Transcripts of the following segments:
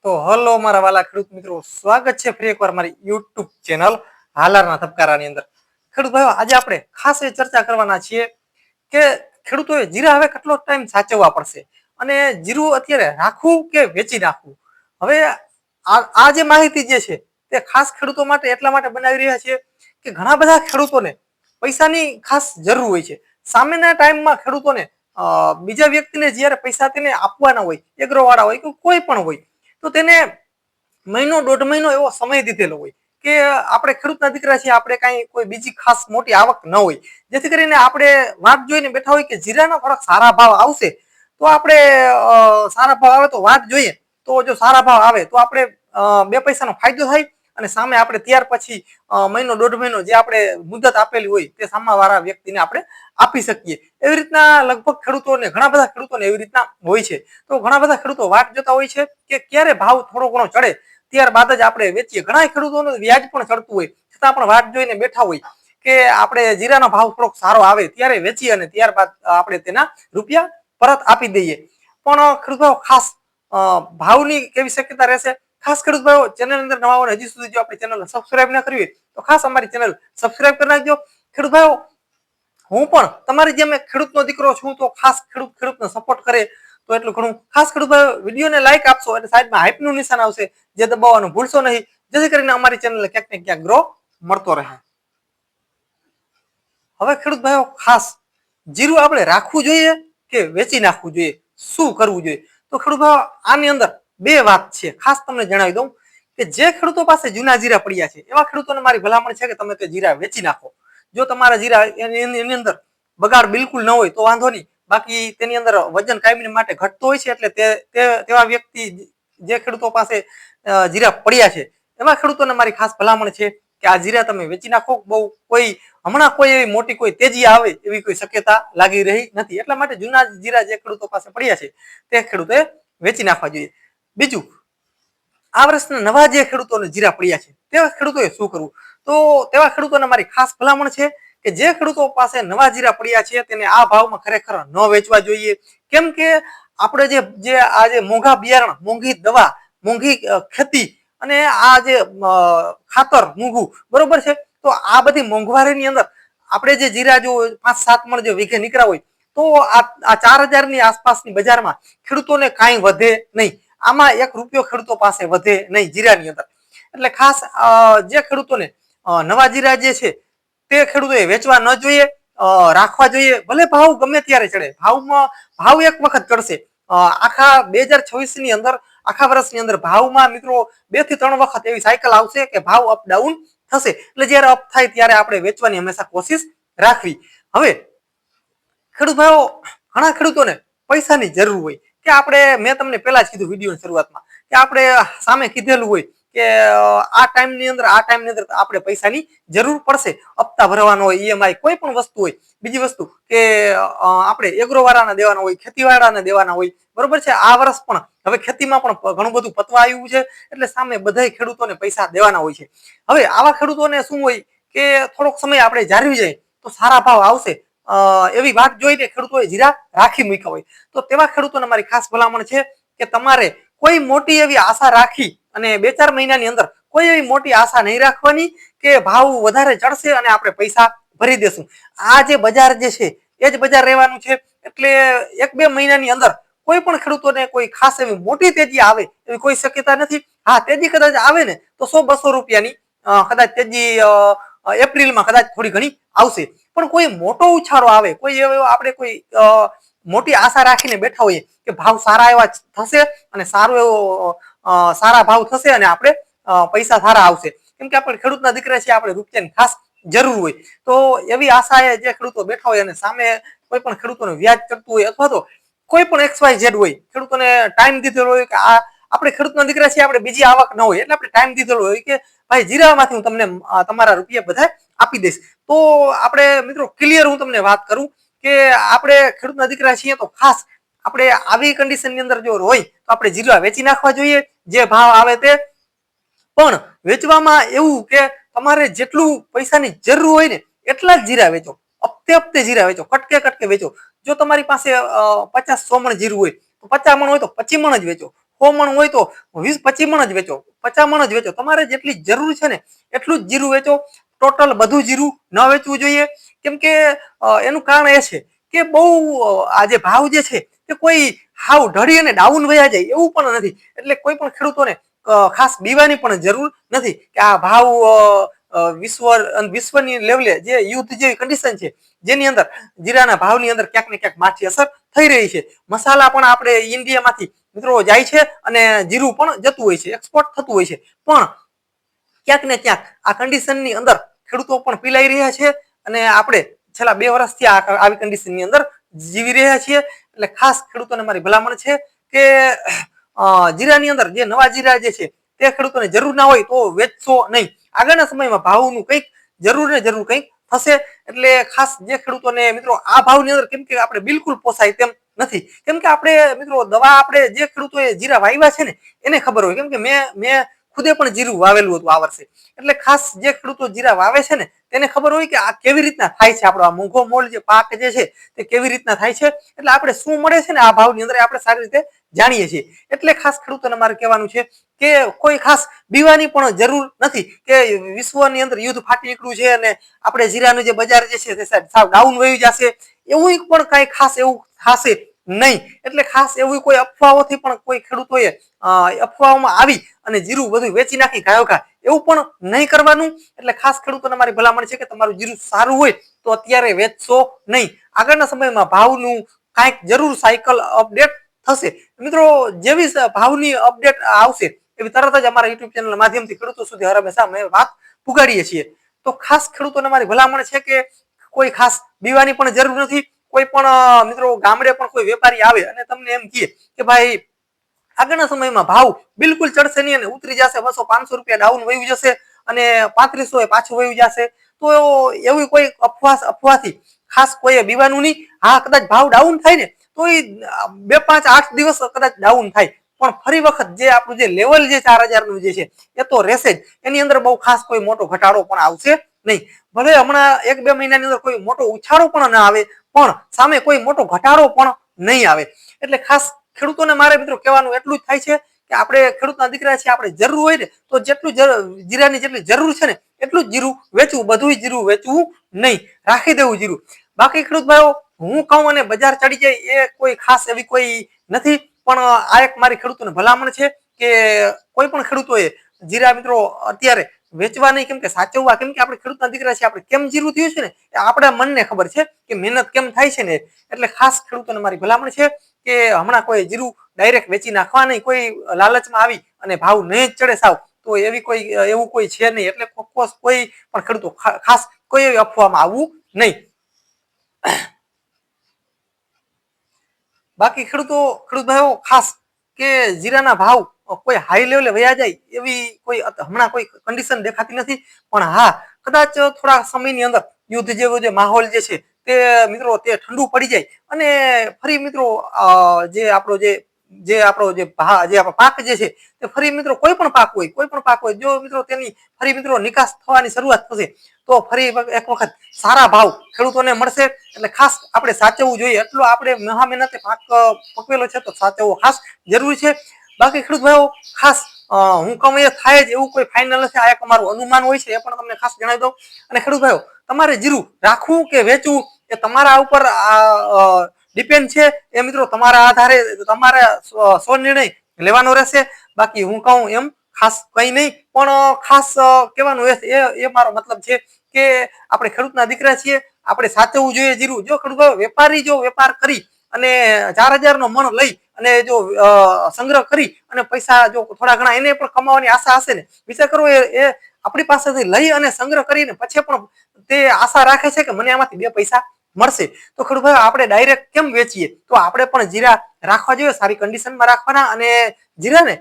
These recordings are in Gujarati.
તો હલો મારા વાલા ખેડૂત મિત્રો, સ્વાગત છે ફરી એકવાર મારી યુટ્યુબ ચેનલ હાલારના ધબકારાની અંદર. ખેડૂત ભાઈઓ, આજે આપણે ખાસ એ ચર્ચા કરવાના છીએ કે ખેડૂતોએ જીરા હવે કેટલો ટાઈમ સાચવવા પડશે અને જીરું અત્યારે રાખવું કે વેચી નાખવું. હવે આ જે માહિતી જે છે તે ખાસ ખેડૂતો માટે એટલા માટે બનાવી રહ્યા છે કે ઘણા બધા ખેડૂતોને પૈસાની ખાસ જરૂર હોય છે. સામેના ટાઈમમાં ખેડૂતોને બીજા વ્યક્તિને જ્યારે પૈસા તેને આપવાના હોય, એગ્રોવાળા હોય કે કોઈ પણ હોય, તો તેને મહિનો દોઢ મહિનો એવો સમય દીધેલો હોય કે આપણે ખેડૂતના દીકરા છીએ, આપણે કાંઈ કોઈ બીજી ખાસ મોટી આવક ન હોય, જેથી કરીને આપણે વાટ જોઈને બેઠા હોય કે જીરાના થોડાક સારા ભાવ આવશે તો આપણે સારા ભાવ આવે તો વાટ જોઈએ, તો જો સારા ભાવ આવે તો આપણે બે પૈસાનો ફાયદો થાય અને સામે આપણે ત્યાર પછી મહિનો દોઢ મહિનો જે આપણે મુદત આપેલી હોય તે સામાવાળા વ્યક્તિને આપણે આપી શકીએ. એવી રીતના લગભગ ખેડૂતોને, ઘણા બધા ખેડૂતોને એવી રીતના હોય છે. તો ઘણા બધા ખેડૂતો વાટ જોતા હોય છે કે ક્યારે ભાવ થોડો ઘણો ચડે ત્યારબાદ જ આપણે વેચીએ. ઘણા ખેડૂતોનું વ્યાજ પણ ચડતું હોય છતાં પણ વાટ જોઈને બેઠા હોય કે આપણે જીરાનો ભાવ થોડોક સારો આવે ત્યારે વેચીએ અને ત્યારબાદ આપણે તેના રૂપિયા પરત આપી દઈએ. પણ ખેડૂતો ખાસ ભાવની કેવી શક્યતા રહેશે. ખાસ ખેડૂત ભાઈઓ, ચેનલ અંદર નવા હોય, હજી સુધી જો આપણી ચેનલ સબસ્ક્રાઇબ ના કરવી તો ખાસ અમારી ચેનલ સબસ્ક્રાઇબ કરી નાખજો. ખેડૂત ભાઈઓ, હું પણ તમારી જેમ એક ખેડૂતનો દીકરો છું, તો ખાસ ખેડૂતને સપોર્ટ કરે તો એટલું ઘણું. ખાસ ખેડૂત ભાઈઓ, વિડીયોને લાઈક આપશો એટલે સાઈડમાં હાઈપનું નિશાન આવશે, જે દબાવવાનું ભૂલશો નહીં, જેથી કરીને અમારી ચેનલને ક્યાંક ને ક્યાંક ગ્રો મળતો રહે. હવે ખેડૂત ભાઈઓ, ખાસ જીરું આપણે રાખવું જોઈએ કે વેચી નાખવું જોઈએ, શું કરવું જોઈએ? તો ખેડૂત ભાઈઓ, આની અંદર બે વાત છે, ખાસ તમને જણાવી દઉં કે જે ખેડૂતો પાસે જૂના જીરા પડ્યા છે એવા ખેડૂતોને મારી ભલામણ છે કે તમે તે જીરા વેચી નાખો. જો તમારા જીરા એની અંદર બગાડ બિલકુલ ન હોય તો વાંધો નહીં, બાકી તેની અંદર વજન કાયમી માટે ઘટતો હોય છે, એટલે તેવા વ્યક્તિ, જે ખેડૂતો પાસે જીરા પડ્યા છે એવા ખેડૂતોને મારી ખાસ ભલામણ છે કે આ જીરા તમે વેચી નાખો. બહુ હમણાં કોઈ એવી મોટી કોઈ તેજી આવે એવી કોઈ શક્યતા લાગી રહી નથી, એટલા માટે જૂના જીરા જે ખેડૂતો પાસે પડ્યા છે તે ખેડૂતોએ વેચી નાખવા જોઈએ. બીજું, આ વર્ષના નવા જે ખેડૂતોને જીરા પડ્યા છે તેવા ખેડૂતોએ શું કરવું? તો તેવા ખેડૂતોને મારી ખાસ ભલામણ છે કે જે ખેડૂતો પાસે નવા જીરા પડ્યા છે તેને આ ભાવમાં ખરેખર ન વેચવા જોઈએ. કેમ કે આપણે જે મોંઘા બિયારણ, મોંઘી દવા, મોંઘી ખેતી અને આ જે ખાતર મોંઘું, બરોબર છે, તો આ બધી મોંઘવારીની અંદર આપણે જે જીરા જો 5-7 મણ જો વીઘે નીકળ્યા હોય તો આ 4,000 ની આસપાસની બજારમાં ખેડૂતોને કાંઈ વધે નહીં. આમાં એક રૂપિયો ખેડૂતો પાસે વધે નહીં જીરાની અંદર. એટલે ખાસ જે ખેડૂતોને નવા જીરા જે છે તે ખેડૂતોએ વેચવા ન જોઈએ, રાખવા જોઈએ. ભલે ભાવ ગમે ત્યારે ચડે, ભાવ એક વખત ચડશે. આખા 2026 ની અંદર, આખા વર્ષની અંદર ભાવમાં મિત્રો 2 થી 3 વખત એવી સાયકલ આવશે કે ભાવ અપ ડાઉન થશે. એટલે જ્યારે અપ થાય ત્યારે આપણે વેચવાની હંમેશા કોશિશ રાખવી. હવે ખેડૂત ભાઈઓ, ઘણા ખેડૂતોને પૈસાની જરૂર હોય કે મેં તમને પહેલા જ કીધું વિડીયોની શરૂઆતમાં કે આપણે સામે કીધેલું હોય કે આ ટાઈમની અંદર આપણે પૈસાની જરૂર પડશે. હપ્તા ભરવાનો હોય, ઈએમઆઈ, કોઈ પણ વસ્તુ હોય. બીજી વસ્તુ કે આપણે એગ્રોવાળાને દેવાના હોય, ખેતીવાળાને દેવાના હોય, બરોબર છે. આ વર્ષ પણ હવે ખેતીમાં પણ ઘણું બધું પતવા આવ્યું છે, એટલે સામે બધા ખેડૂતોને પૈસા દેવાના હોય છે. હવે આવા ખેડૂતોને શું હોય કે થોડોક સમય આપણે જાળવી જાય તો સારા ભાવ આવશે એવી વાત જોઈને ખેડૂતોએ જીરા રાખી મૂક્યા હોય. તો તેવા ખેડૂતોને મારી ખાસ ભલામણ છે કે તમારે કોઈ મોટી એવી આશા રાખી અને 2-4 મહિનાની અંદર કોઈ એવી મોટી આશા નહીં રાખવાની કે ભાવ વધારે ચડશે અને આપણે પૈસા ભરી દેશું. આ જે બજાર જે છે એ જ બજાર રહેવાનું છે. એટલે 1-2 મહિનાની અંદર કોઈ પણ ખેડૂતોને કોઈ ખાસ એવી મોટી તેજી આવે એવી કોઈ શક્યતા નથી. હા, તેજી કદાચ આવે ને તો 100-200 રૂપિયાની કદાચ તેજી એપ્રિલમાં કદાચ થોડી ઘણી આવશે. પણ કોઈ મોટો ઉછાળો આવે, કોઈ એવો આપણે કોઈ મોટી આશા રાખીને બેઠા હોઈએ કે ભાવ સારા એવા થશે અને સારા ભાવ થશે અને આપણે પૈસા સારા આવશે, કેમ કે આપણે ખેડૂતના દીકરા છીએ, આપણે રૂપિયાની ખાસ જરૂર હોય. તો એવી આશાએ જે ખેડૂતો બેઠા હોય અને સામે કોઈ પણ ખેડૂતોને વ્યાજ ચડતું હોય અથવા તો કોઈ પણ XYZ હોય, ખેડૂતોને ટાઈમ દીધેલો હોય કે આપણે ખેડૂતના દીકરા છીએ, આપણે બીજી આવક ન હોય એટલે આપણે ટાઈમ દીધેલો હોય કે ભાઈ જીરામાંથી હું તમને તમારા રૂપિયા બધા આપી દઈશ. તો આપણે મિત્રો ક્લિયર હું તમને વાત કરું કે આપણે ખેડૂતના દીકરા છીએ તો ખાસ આપણે આવી કન્ડિશનની અંદર જો હોય તો આપણે જીરા વેચી નાખવા જોઈએ, જે ભાવ આવે તે. પણ વેચવામાં એવું કે તમારે જેટલું પૈસાની જરૂર હોય ને એટલા જ જીરા વેચો, હપ્તે જીરા વેચો, કટકે વેચો. જો તમારી પાસે 50-100 મણ જીરું હોય તો 50 મણ હોય તો 25 મણ જ વેચો, મણ હોય તો 20-25 મણ જ વેચો, 50 મણ જ વેચો. તમારે જેટલી જરૂર છે ને એટલું જ જીરું વેચો. ટોટલ બધું જીરું ન વેચવું જોઈએ. કેમ કે એનું કારણ એ છે કે બહુ આ જે ભાવ જે છે તે કોઈ હાવ ઢળી અને ડાઉન વયા જાય એવું પણ નથી. એટલે કોઈ પણ ખેડૂતોને ખાસ બીવાની પણ જરૂર નથી કે આ ભાવ વિશ્વની લેવલે જે યુદ્ધ જેવી કન્ડિશન છે જેની અંદર જીરાના ભાવની અંદર ક્યાંક ને ક્યાંક માઠી અસર થઈ રહી છે. મસાલા પણ આપણે ઇન્ડિયામાંથી મિત્રો જાય છે અને જીરું પણ જતું હોય છે, એક્સપોર્ટ થતું હોય છે. પણ ક્યાંક ને ક્યાંક આ કન્ડિશનની અંદર ખેડૂતો પણ પીલાઈ રહ્યા છે અને આપણે છેલ્લા 2 વર્ષથી આવી કન્ડિશનની અંદર જીવી રહ્યા છીએ. એટલે ખાસ ખેડૂતોને મારી ભલામણ છે કે જીરાની અંદર જે નવા જીરા જે છે તે ખેડૂતોને જરૂર ના હોય તો વેચશો નહીં. આગળના સમયમાં ભાવનું કંઈક જરૂર ને જરૂર કંઈક થશે. એટલે ખાસ જે ખેડૂતોને મિત્રો આ ભાવની અંદર કેમ કે આપણે બિલકુલ પોસાય તેમ નથી. કેમ કે આપણે મિત્રો દવા આપણે જે ખેડૂતોએ જીરા વાવ્યા છે ને એને ખબર હોય. કેમ કે મેં ખુદે પણ જીરું વાવેલું હતું આ વર્ષે. એટલે ખાસ જે ખેડૂતો જીરા વાવે છે ને તેને ખબર હોય કે આ કેવી રીતના થાય છે, આપણો આ મોંઘો મોલ જે પાક જે છે તે કેવી રીતના થાય છે. એટલે આપણે શું મળે છે ને આ ભાવની અંદર આપણે સારી રીતે જાણીએ છીએ. એટલે ખાસ ખેડૂતોને મારે કહેવાનું છે કે કોઈ ખાસ બીવાની પણ જરૂર નથી કે વિશ્વની અંદર યુદ્ધ ફાટી નીકળ્યું છે અને આપણે જીરાનું જે બજાર જે છે તે સાવ ડાઉન વહી જશે એવું પણ કાંઈ ખાસ એવું થશે નહીં. એટલે ખાસ એવું કોઈ અફવાઓથી પણ કોઈ ખેડૂતોએ અફવાઓમાં આવી અને જીરું બધું વેચી નાખી ગાયો ઘા એવું પણ નહીં કરવાનું. એટલે ખાસ ખેડૂતોને મારી ભલામણ છે કે તમારું જીરું સારું હોય તો અત્યારે વેચશો નહીં. આગળના સમયમાં ભાવનું કાંઈક જરૂર સાયકલ અપડેટ થશે. મિત્રો જેવી ભાવની અપડેટ આવશે એવી તરત જ અમારા યુટ્યુબ ચેનલ માધ્યમથી ખેડૂતો સુધી હર હંમેશા અમે વાત પુગાડીએ છીએ. તો ખાસ ખેડૂતોને મારી ભલામણ છે કે કોઈ ખાસ બીવાની પણ જરૂર નથી. કોઈ પણ મિત્રો ગામડે પણ કોઈ વેપારી આવે અને તમને એમ કહે કે ભાઈ આગળના સમયમાં ભાવ બિલકુલ ચડશે નહીં અને ઉતરી જશે, 200-500 રૂપિયા ડાઉન વહી જશે અને 3500 પાછું વહી જશે, તો એવી કોઈ અફવાથી ખાસ કોઈએ બીવાનું નહીં. હા, કદાચ ભાવ ડાઉન થાય ને તો એ 2-5-8 દિવસ કદાચ ડાઉન થાય પણ ફરી વખત જે આપણું જે લેવલ જે 4000 નું જે છે એ તો રહેશે જ. એની અંદર બહુ ખાસ કોઈ મોટો ઘટાડો પણ આવશે નહીં. ભલે હમણાં 1-2 મહિનાની અંદર કોઈ મોટો ઉછાળો પણ ના આવે પણ સામે કોઈ મોટો ઘટાડો પણ નહીં આવે. એટલે ખાસ ખેડૂતોને મારે મિત્રો કહેવાનું એટલું જ થાય છે કે આપણે ખેડૂતના દીકરા છે, આપણે જરૂર હોય ને તો જેટલું જીરાની જેટલી જરૂર છે ને એટલું જ જીરું વેચવું, બધું જીરું વેચવું નહીં, રાખી દેવું જીરું. બાકી ખેડૂત ભાઈઓ હું કહું અને બજાર ચડી જાય એ કોઈ ખાસ એવી કોઈ નથી. પણ આ એક મારી ખેડૂતોને ભલામણ છે કે કોઈ પણ ખેડૂતોએ જીરા મિત્રો અત્યારે વેચવા નહીં. કેમ કે સાચવવા, કેમ કે આપણે ખેડૂતના દીકરા છે, આપણે કેમ જીરું થયું છે ને એ આપણા મનને ખબર છે કે મહેનત કેમ થાય છે ને. એટલે ખાસ ખેડૂતોને મારી ભલામણ છે કે હમણાં કોઈ જીરું ડાયરેક્ટ વેચી નાખવા નહીં. કોઈ લાલચમાં આવી અને ભાવ નહીં જ ચડે સાવ તો એવું કોઈ છે નહીં. એટલે કોઈ પણ ખેડૂતો ખાસ કોઈ એવી અફવામાં આવવું નહીં. બાકી ખેડૂત ભાઈઓ ખાસ કે જીરાના ભાવ કોઈ હાઈ લેવલે વયા જાય એવી કોઈ હમણાં કોઈ કન્ડિશન દેખાતી નથી. પણ હા, કદાચ થોડા સમયની અંદર યુદ્ધ જેવો જે માહોલ જે છે તે મિત્રો તે ઠંડુ પડી જાય અને ફરી મિત્રો જે આપણો પાક જે છે તે ફરી મિત્રો કોઈ પણ પાક હોય જો મિત્રો તેની ફરી મિત્રો નિકાસ થવાની શરૂઆત થશે તો ફરી એક વખત સારા ભાવ ખેડૂતોને મળશે. એટલે ખાસ આપણે સાચવવું જોઈએ. એટલો આપણે મહેનતે પાક પકવેલો છે તો સાચવવો ખાસ જરૂરી છે. બાકી ખેડૂત ભાઈઓ ખાસ હું કહું એ થાય જ એવું કોઈ ફાઇનલ નથી. આ એક અમારું અનુમાન હોય છે એ પણ તમને ખાસ જણાવી દઉં. અને ખેડૂત ભાઈઓ તમારે જીરું રાખવું કે વેચવું એ તમારા ઉપર ડિપેન્ડ છે. એ મિત્રો તમારા આધારે તમારે સ્વનિર્ણય લેવાનો રહેશે. બાકી હું કહું એમ ખાસ કંઈ નહીં. પણ ખાસ કહેવાનું એ મારો મતલબ છે કે આપણે ખેડૂતના દીકરા છીએ, આપણે સાચવવું જોઈએ જીરું. જો ખેડૂત વેપારી જો વેપાર કરી અને 4000 નો મણ લઈ અને જો સંગ્રહ કરી અને પૈસા જો થોડા ઘણા એને પણ કમાવાની આશા હશે ને, વિચાર કરો એ આપણી પાસેથી લઈ અને સંગ્રહ કરીને પછી પણ તે આશા રાખે છે કે મને આમાંથી 2 પૈસા મળશે. તો ખેડૂત ભાઈ આપણે ડાયરેક્ટ કેમ વેચીએ? તો આપણે પણ જીરા રાખવા જોઈએ, સારી કન્ડિશનમાં રાખવાના. અને જીરાને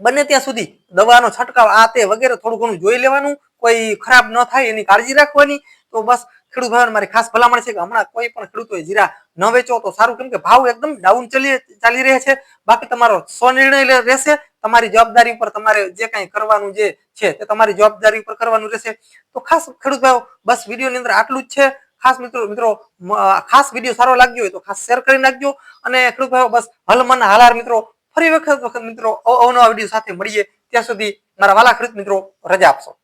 બને ત્યાં સુધી દવાનો છંટકાવ આ તે વગેરે થોડું ઘણું જોઈ લેવાનું, કોઈ ખરાબ ન થાય એની કાળજી રાખવાની. તો બસ ખેડૂત ભાઈઓને મારી ખાસ ભલામણ છે કે હમણાં કોઈ પણ ખેડૂતોએ જીરા ન વેચો તો સારું. કેમ કે ભાવ એકદમ ડાઉન ચાલી રહ્યા છે. બાકી તમારો સ્વનિર્ણય રહેશે. તમારી જવાબદારી ઉપર તમારે જે કાંઈ કરવાનું જે છે તે તમારી જવાબદારી ઉપર કરવાનું રહેશે. તો ખાસ ખેડૂત ભાઈઓ બસ વિડીયોની અંદર આટલું જ છે. ખાસ મિત્રો ખાસ વિડીયો સારો લાગ્યો હોય તો ખાસ શેર કરી નાખજો. અને ખેડૂત ભાઈઓ બસ હલ મન હાલાર મિત્રો ફરી વખત મિત્રો અવનવા વિડીયો સાથે મળીએ. ત્યાં સુધી મારા વાલા ખેડૂત મિત્રો રજા આપશો.